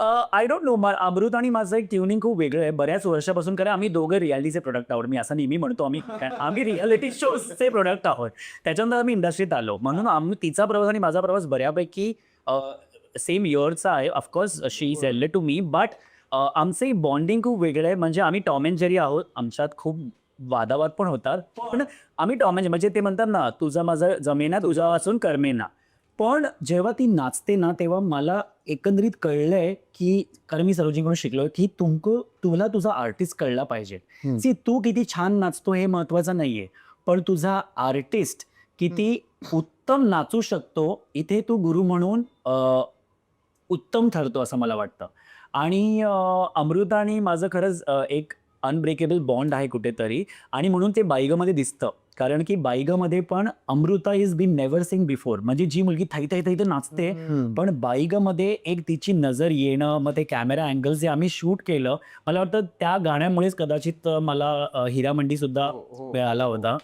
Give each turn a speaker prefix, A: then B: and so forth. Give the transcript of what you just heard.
A: I don't know. अमृत आणि माझं एक ट्युनिंग खूप वेगळं आहे बऱ्याच वर्षापासून. कारण आम्ही दोघं रियालिटीचे प्रोडक्ट आहोत. मी असं नेहमी म्हणतो आम्ही रियालिटी शोजचे प्रोडक्ट आहोत. त्याच्यानंतर आम्ही इंडस्ट्रीत आलो म्हणून तिचा प्रवास आणि माझा प्रवास बऱ्यापैकी सेम इयरचा आहे. Of course she is elder to me, but आमचं बॉन्डिंग खूप वेगळं आहे. म्हणजे आम्ही टॉम अँड जेरी आहोत. आमच्यात खूप वादावाद पण होतात, पण आम्ही टॉम अँड म्हणजे ते म्हणतात ना, तुझं माझं जमेना तुझा वाचून करमेना. पण जेव्हा ती नाचते ना, तेव्हा मला एकंदरीत कळलंय, की कारण मी सरोजिनीकडून शिकलोय, की तुला तुझा आर्टिस्ट कळला पाहिजे.
B: हं.
A: सी तू किती छान नाचतो हे महत्वाचं नाहीये, पण तुझा आर्टिस्ट किती उत्तम नाचू शकतो, इथे तू गुरु म्हणून उत्तम ठरतो असं मला वाटतं. आणि अमृता आणि माझं खरंच एक अनब्रेकेबल बॉन्ड आहे कुठेतरी. आणि म्हणून ते बाईगमध्ये दिसतं. कारण की बाईगमध्ये पण Amrita is been never seen before. म्हणजे जी मुलगी थै थै थै नाचते,
B: हं.
A: पण बाईगमध्ये एक तिची नजर येणं, मग ते कॅमेरा अँगल्स जे आम्ही शूट केलं, मला वाटतं त्या गाण्यामुळेच कदाचित मला हिरामंडी सुद्धा
B: हो, हो,
A: मिळाला
B: हो.
A: होता.